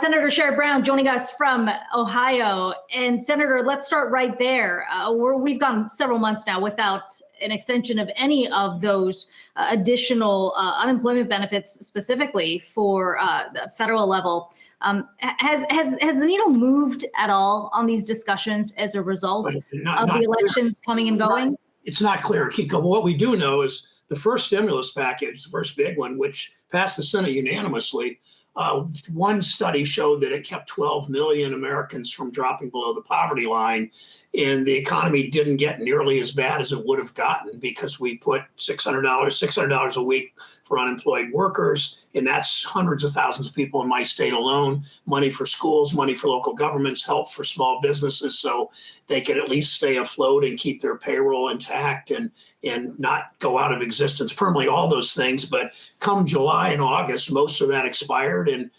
Senator Sherrod Brown joining us from Ohio. And Senator, let's start right there. We've gone several months now without an extension of any of those additional unemployment benefits specifically for the federal level. Has the needle moved at all on these discussions as a result of the elections coming and going? It's not clear, Kiko. What we do know is the first stimulus package, the first big one, which passed the Senate unanimously, one study showed that it kept 12 million Americans from dropping below the poverty line, and the economy didn't get nearly as bad as it would have gotten because we put $600 a week for unemployed workers, and that's hundreds of thousands of people in my state alone, money for schools, money for local governments, help for small businesses so they could at least stay afloat and keep their payroll intact and not go out of existence permanently, all those things. But come July and August, most of that expired. And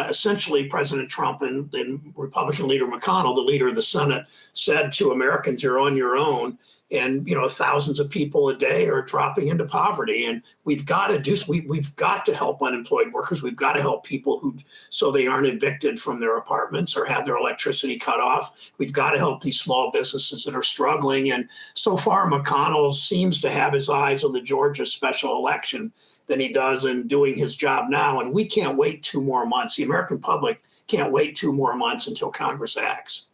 essentially, President Trump and Republican leader McConnell, the leader of the Senate, said to Americans, you're on your own. And, thousands of people a day are dropping into poverty. And we've got to help unemployed workers. We've got to help people so they aren't evicted from their apartments or have their electricity cut off. We've got to help these small businesses that are struggling. And so far, McConnell seems to have his eyes on the Georgia special election than he does in doing his job now. And we can't wait 2 more months. The American public can't wait 2 more months until Congress acts.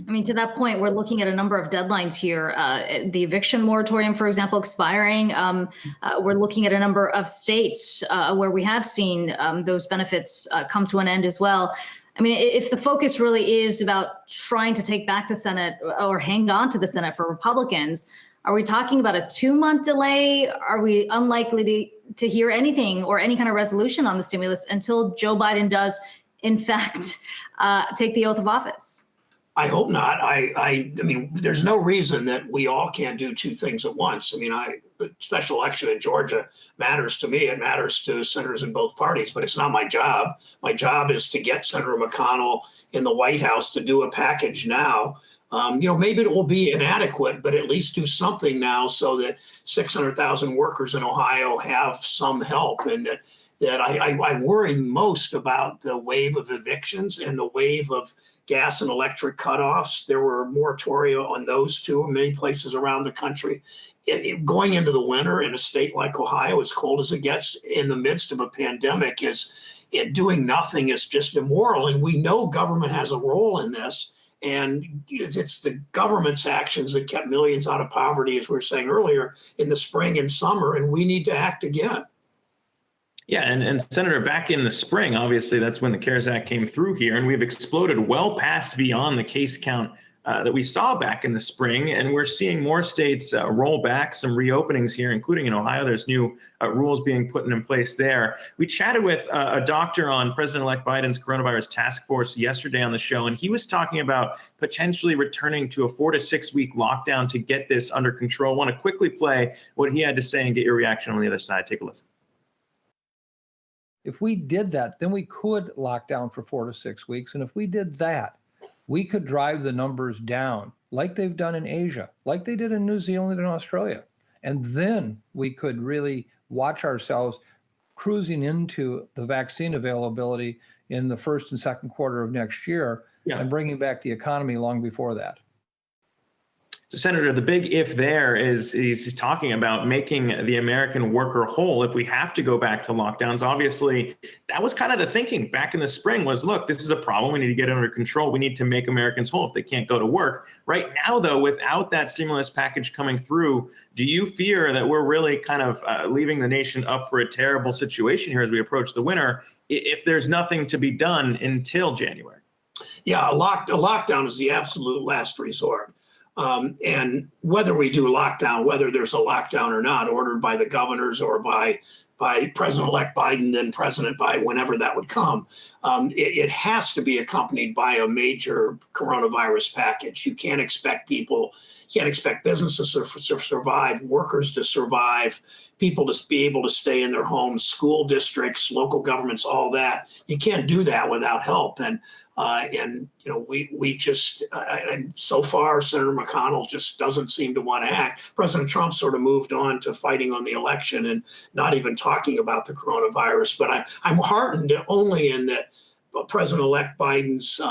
I mean, to that point, we're looking at a number of deadlines here. The eviction moratorium, for example, expiring. We're looking at a number of states where we have seen those benefits come to an end as well. I mean, if the focus really is about trying to take back the Senate or hang on to the Senate for Republicans, are we talking about a 2-month delay? Are we unlikely to hear anything or any kind of resolution on the stimulus until Joe Biden does, in fact, take the oath of office? I hope not. I mean, there's no reason that we all can't do 2 things at once. I mean, the special election in Georgia matters to me. It matters to senators in both parties, but it's not my job. My job is to get Senator McConnell in the White House to do a package now. Maybe it will be inadequate, but at least do something now so that 600,000 workers in Ohio have some help. And that I worry most about the wave of evictions and the wave of gas and electric cutoffs. There were moratoria on those too in many places around the country. Going into the winter in a state like Ohio, as cold as it gets in the midst of a pandemic, doing nothing is just immoral. And we know government has a role in this. And it's the government's actions that kept millions out of poverty, as we were saying earlier, in the spring and summer. And we need to act again. Yeah, and Senator, back in the spring, obviously, that's when the CARES Act came through here, and we've exploded well past beyond the case count that we saw back in the spring, and we're seeing more states roll back some reopenings here, including in Ohio. There's new rules being put in place there. We chatted with a doctor on President-elect Biden's coronavirus task force yesterday on the show, and he was talking about potentially returning to a 4 to 6 week lockdown to get this under control. I want to quickly play what he had to say and get your reaction on the other side. Take a listen. If we did that, then we could lock down for 4 to 6 weeks. And if we did that, we could drive the numbers down like they've done in Asia, like they did in New Zealand and Australia. And then we could really watch ourselves cruising into the vaccine availability in the first and second quarter of next year and bringing back the economy long before that. So, Senator, the big if there is he's talking about making the American worker whole if we have to go back to lockdowns. Obviously, that was kind of the thinking back in the spring was, look, this is a problem. We need to get it under control. We need to make Americans whole if they can't go to work. Right now, though, without that stimulus package coming through, do you fear that we're really kind of leaving the nation up for a terrible situation here as we approach the winter if there's nothing to be done until January? Yeah, a lockdown is the absolute last resort. And whether we do lockdown, whether there's a lockdown or not, ordered by the governors or by President-elect Biden, then President Biden, whenever that would come, it has to be accompanied by a major coronavirus package. You can't expect businesses to survive, workers to survive, people to be able to stay in their homes, school districts, local governments, all that. You can't do that without help. And so far, Senator McConnell just doesn't seem to want to act. President Trump sort of moved on to fighting on the election and not even talking about the coronavirus. But I'm heartened only in that President-elect Biden's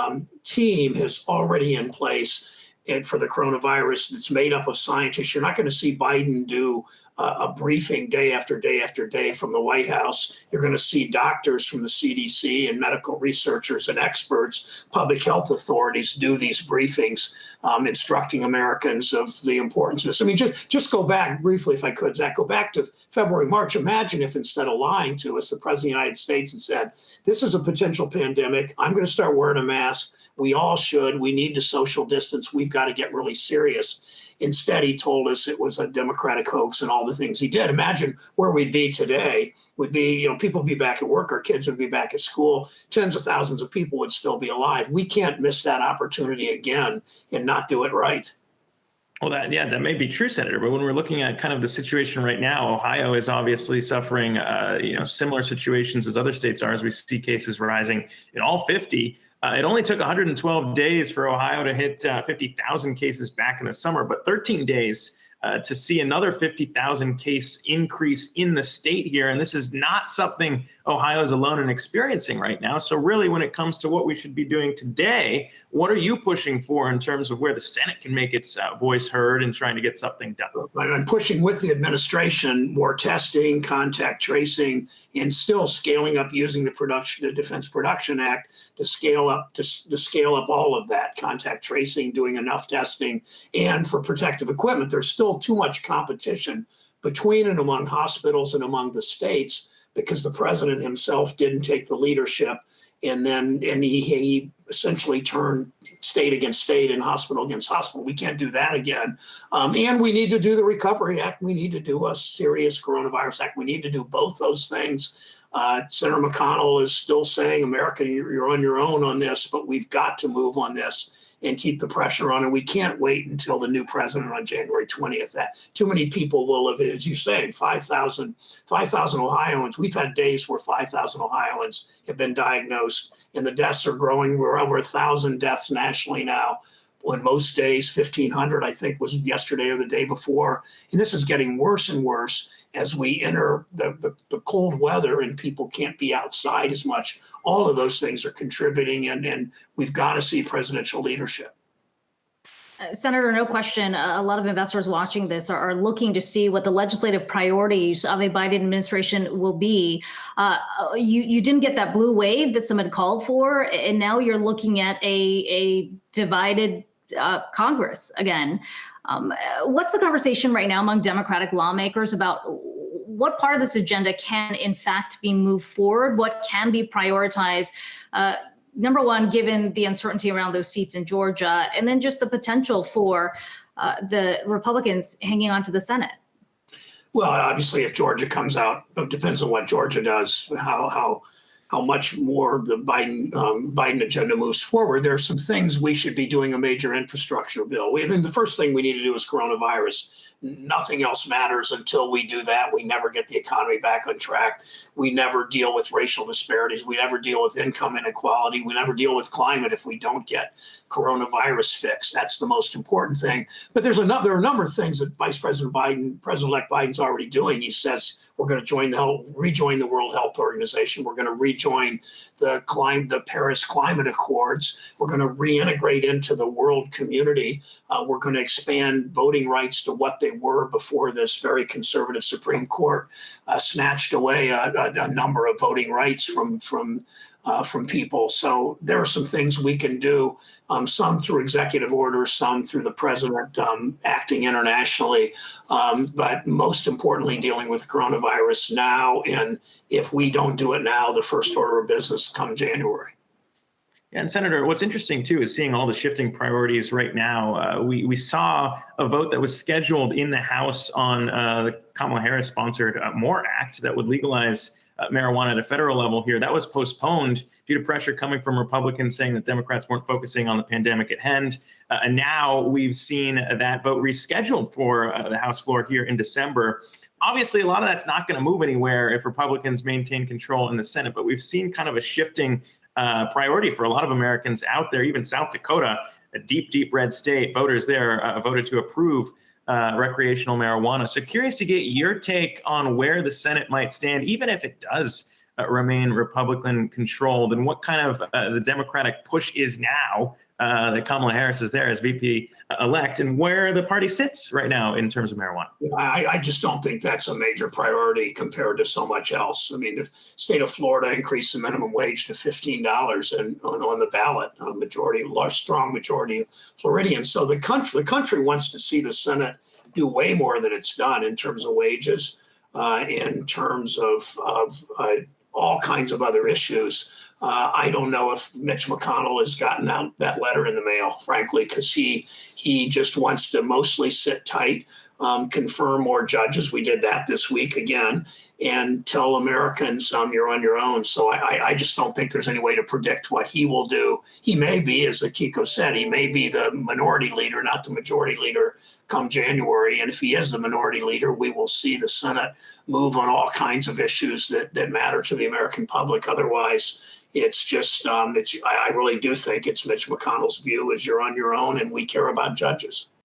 team is already in place and for the coronavirus that's made up of scientists. You're not going to see Biden do a briefing day after day after day from the White House. You're going to see doctors from the CDC and medical researchers and experts, public health authorities do these briefings, instructing Americans of the importance of this. I mean, just go back briefly, if I could, Zach, go back to February, March. Imagine if instead of lying to us, the President of the United States had said, this is a potential pandemic. I'm going to start wearing a mask. We all should. We need to social distance. We've got to get really serious. Instead, he told us it was a Democratic hoax and all the things he did. Imagine where we'd be today. Would be, people would be back at work, our kids would be back at school, tens of thousands of people would still be alive. We can't miss that opportunity again and not do it right. Well, that may be true, Senator. But when we're looking at kind of the situation right now, Ohio is obviously suffering, similar situations as other states are, as we see cases rising in all 50. It only took 112 days for Ohio to hit 50,000 cases back in the summer, but 13 days to see another 50,000 case increase in the state here. And this is not something Ohio is alone in experiencing right now. So really, when it comes to what we should be doing today, what are you pushing for in terms of where the Senate can make its voice heard and trying to get something done? I'm pushing with the administration more testing, contact tracing, and still scaling up using the Defense Production Act to scale up all of that contact tracing, doing enough testing, and for protective equipment. There's still too much competition between and among hospitals and among the states because the president himself didn't take the leadership, and he essentially turned state against state and hospital against hospital. We can't do that again. And we need to do the Recovery Act. We need to do a serious coronavirus act. We need to do both those things. Senator McConnell is still saying, America, you're on your own on this, but we've got to move on this and keep the pressure on. And we can't wait until the new president on January 20th. Too many people will have, as you say, 5,000 Ohioans. We've had days where 5,000 Ohioans have been diagnosed, and the deaths are growing. We're over 1,000 deaths nationally now. On most days, 1,500, I think, was yesterday or the day before. And this is getting worse and worse as we enter the cold weather and people can't be outside as much. All of those things are contributing, and we've got to see presidential leadership. Senator, no question, a lot of investors watching this are looking to see what the legislative priorities of a Biden administration will be. You didn't get that blue wave that some had called for, and now you're looking at a divided Congress again. What's the conversation right now among Democratic lawmakers about what part of this agenda can in fact be moved forward? What can be prioritized? Number one, given the uncertainty around those seats in Georgia, and then just the potential for the Republicans hanging on to the Senate. Well, obviously, if Georgia comes out, it depends on what Georgia does, how much more the Biden agenda moves forward. There are some things we should be doing a major infrastructure bill. The first thing we need to do is coronavirus. Nothing else matters until we do that. We never get the economy back on track. We never deal with racial disparities. We never deal with income inequality. We never deal with climate if we don't get coronavirus fixed. That's the most important thing. But there are a number of things that President-elect Biden's already doing. He says we're going to rejoin the World Health Organization. We're going to rejoin the Paris Climate Accords. We're going to reintegrate into the world community. We're going to expand voting rights to what they were before this very conservative Supreme Court snatched away a number of voting rights from people. So there are some things we can do, some through executive orders, some through the president acting internationally, but most importantly, dealing with coronavirus now. And if we don't do it now, the first order of business come January. Yeah, and Senator, what's interesting too is seeing all the shifting priorities right now. We saw a vote that was scheduled in the House on the Kamala Harris-sponsored MORE Act that would legalize marijuana at a federal level here. That was postponed due to pressure coming from Republicans saying that Democrats weren't focusing on the pandemic at hand. And now we've seen that vote rescheduled for the House floor here in December. Obviously, a lot of that's not going to move anywhere if Republicans maintain control in the Senate, but we've seen kind of a shifting priority for a lot of Americans out there. Even South Dakota, a deep, deep red state, voters there voted to approve recreational marijuana. So curious to get your take on where the Senate might stand, even if it does remain Republican controlled, and what kind of the Democratic push is now that Kamala Harris is there as VP elect, and where the party sits right now in terms of marijuana. I just don't think that's a major priority compared to so much else. I mean, the state of Florida increased the minimum wage to $15 and on the ballot, strong majority of Floridians. So the country wants to see the Senate do way more than it's done in terms of wages, in terms of all kinds of other issues. I don't know if Mitch McConnell has gotten out that letter in the mail, frankly, because he just wants to mostly sit tight, confirm more judges. We did that this week again, and tell Americans you're on your own. So I just don't think there's any way to predict what he will do. He may be, as Akiko said, he may be the minority leader, not the majority leader come January. And if he is the minority leader, we will see the Senate move on all kinds of issues that matter to the American public. Otherwise, it's just, I really do think it's Mitch McConnell's view is you're on your own and we care about judges.